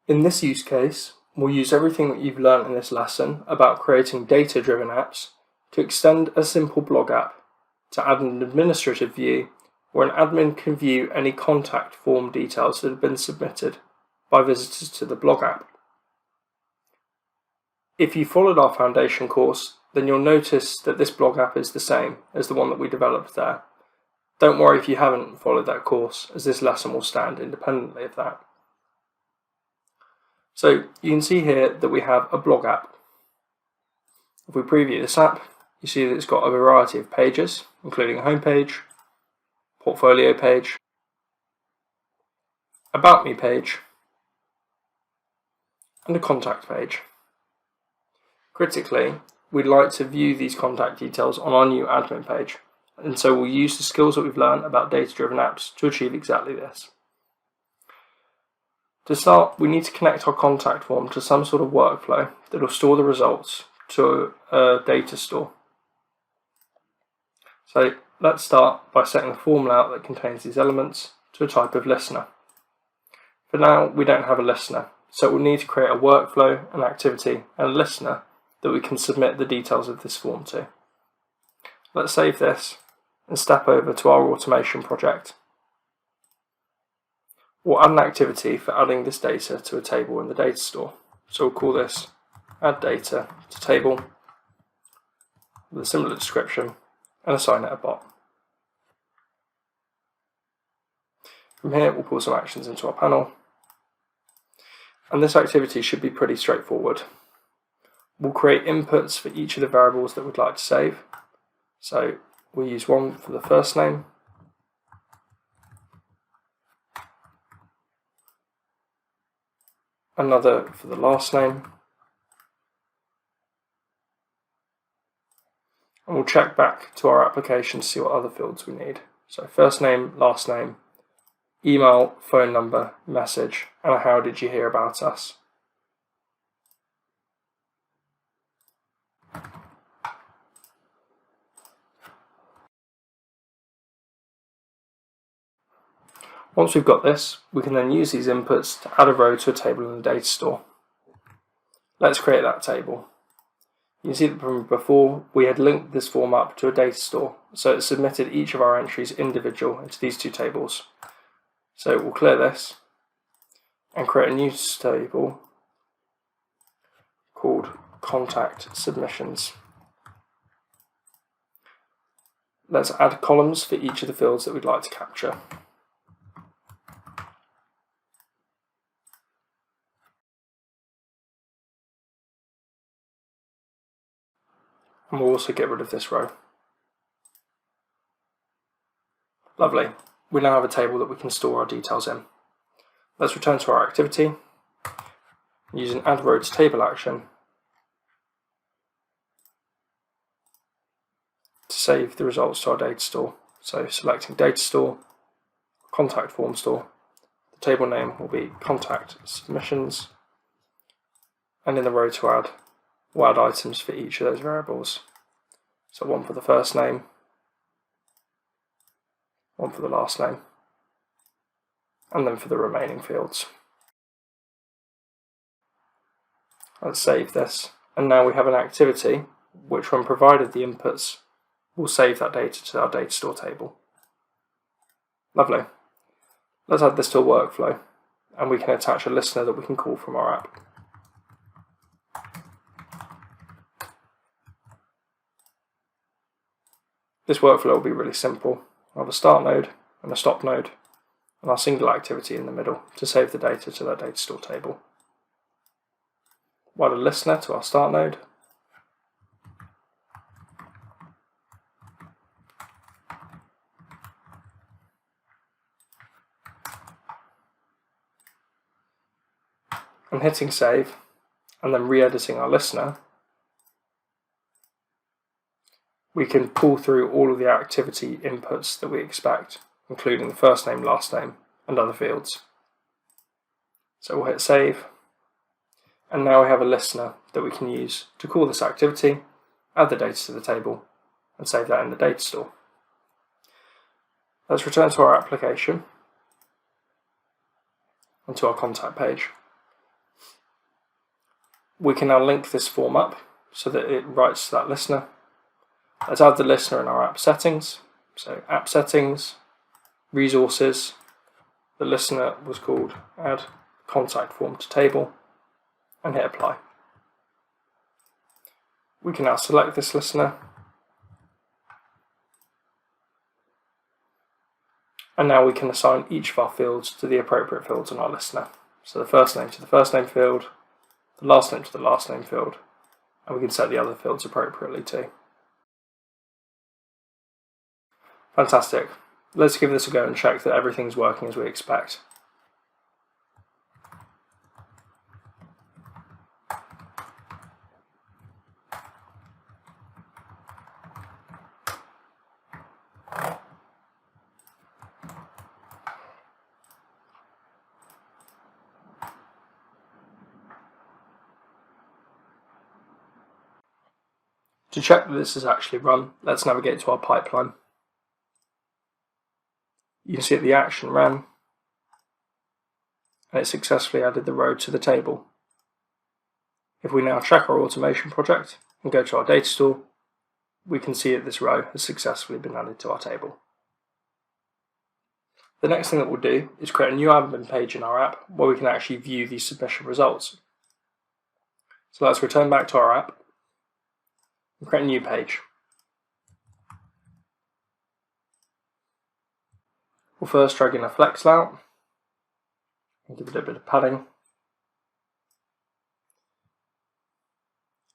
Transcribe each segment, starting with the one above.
In this use case, we'll use everything that you've learned in this lesson about creating data-driven apps to extend a simple blog app to add an administrative view where an admin can view any contact form details that have been submitted by visitors to the blog app. If you followed our foundation course, then you'll notice that this blog app is the same as the one that we developed there. Don't worry if you haven't followed that course, as this lesson will stand independently of that. So you can see here that we have a blog app. If we preview this app, you see that it's got a variety of pages, including a home page, portfolio page, about me page, and a contact page. Critically, we'd like to view these contact details on our new admin page, and so we'll use the skills that we've learned about data-driven apps to achieve exactly this. To start, we need to connect our contact form to some sort of workflow that will store the results to a data store. So let's start by setting the form layout that contains these elements to a type of listener. For now, we don't have a listener, so we'll need to create a workflow, an activity, and a listener that we can submit the details of this form to. Let's save this and step over to our automation project. We'll add an activity for adding this data to a table in the data store. So we'll call this add data to table with a similar description and assign it a bot. From here, we'll pull some actions into our panel. And this activity should be pretty straightforward. We'll create inputs for each of the variables that we'd like to save. So we'll use one for the first name, another for the last name, and we'll check back to our application to see what other fields we need. So first name, last name, email, phone number, message, and a how did you hear about us. Once we've got this, we can then use these inputs to add a row to a table in the data store. Let's create that table. You can see that from before we had linked this form up to a data store, so it submitted each of our entries individual into these two tables. So we'll clear this and create a new table called contact submissions. Let's add columns for each of the fields that we'd like to capture. And we'll also get rid of this row. Lovely. We now have a table that we can store our details in. Let's return to our activity and use an add row to table action to save the results to our data store. So selecting data store, contact form store, the table name will be contact submissions, and in the row to add, we'll add items for each of those variables. So one for the first name, one for the last name, and then for the remaining fields. Let's save this, and now we have an activity which, when provided the inputs, will save that data to our data store table. Lovely. Let's add this to a workflow, and we can attach a listener that we can call from our app. This workflow will be really simple. I'll have a start node and a stop node, and our single activity in the middle to save the data to that data store table. We'll add a listener to our start node, and hitting save, and then re-editing our listener, we can pull through all of the activity inputs that we expect, including the first name, last name, and other fields. So we'll hit save, and now we have a listener that we can use to call this activity, add the data to the table, and save that in the data store. Let's return to our application and to our contact page. We can now link this form up so that it writes to that listener. Let's add the listener in our app settings. So app settings, resources, the listener was called add contact form to table, and hit apply. We can now select this listener, and now we can assign each of our fields to the appropriate fields on our listener. So the first name to the first name field, the last name to the last name field, and we can set the other fields appropriately too. Fantastic. Let's give this a go and check that everything's working as we expect. To check that this is actually run, let's navigate to our pipeline. You can see that the action ran, and it successfully added the row to the table. If we now check our automation project and go to our data store, we can see that this row has successfully been added to our table. The next thing that we'll do is create a new admin page in our app where we can actually view these submission results. So let's return back to our app and create a new page. We'll first drag in a flex layout and give it a bit of padding,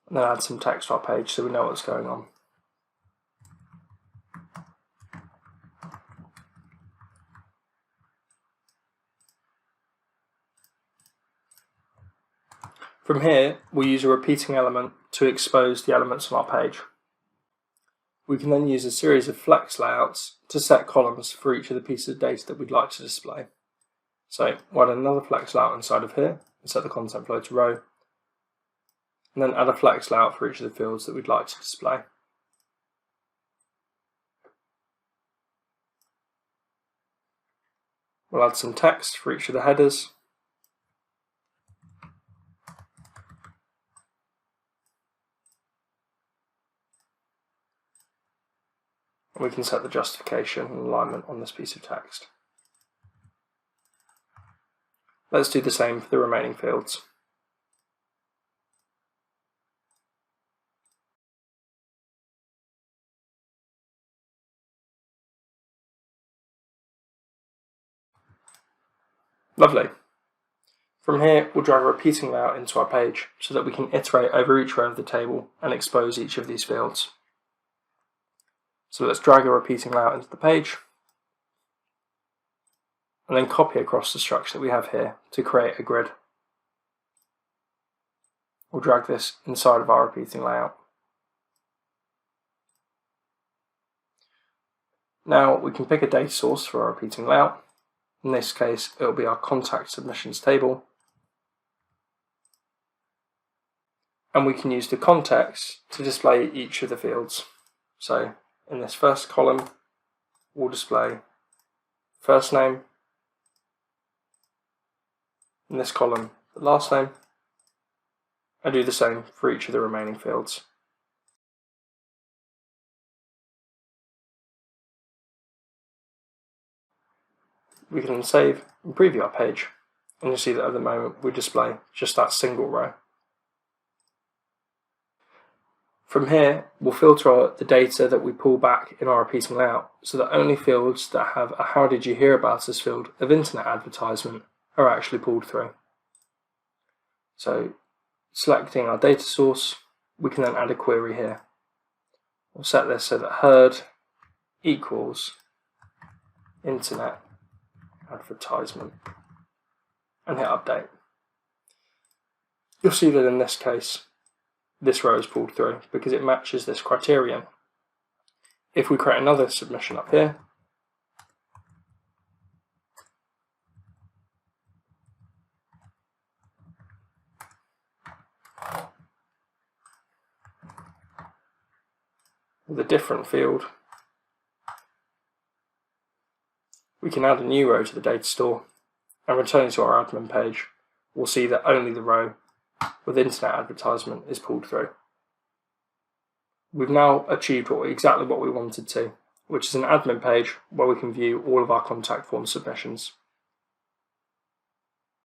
and then add some text to our page so we know what's going on. From here, we'll use a repeating element to expose the elements on our page. We can then use a series of flex layouts to set columns for each of the pieces of data that we'd like to display. So we'll add another flex layout inside of here and set the content flow to row, and then add a flex layout for each of the fields that we'd like to display. We'll add some text for each of the headers, and we can set the justification and alignment on this piece of text. Let's do the same for the remaining fields. Lovely. From here, we'll drag a repeating layout into our page so that we can iterate over each row of the table and expose each of these fields. So let's drag a repeating layout into the page, and then copy across the structure that we have here to create a grid. We'll drag this inside of our repeating layout. Now we can pick a data source for our repeating layout. In this case, it will be our contact submissions table. And we can use the context to display each of the fields. So in this first column, we'll display first name. In this column, the last name. And do the same for each of the remaining fields. We can then save and preview our page, and you'll see that at the moment we display just that single row. From here, we'll filter the data that we pull back in our repeating layout so that only fields that have a "How did you hear about us" field of internet advertisement are actually pulled through. So, selecting our data source, we can then add a query here. We'll set this so that heard equals internet advertisement, and hit update. You'll see that in this case, this row is pulled through because it matches this criterion. If we create another submission up here, with a different field, we can add a new row to the data store, and returning to our admin page, we'll see that only the row with internet advertisement is pulled through. We've now achieved exactly what we wanted to, which is an admin page where we can view all of our contact form submissions.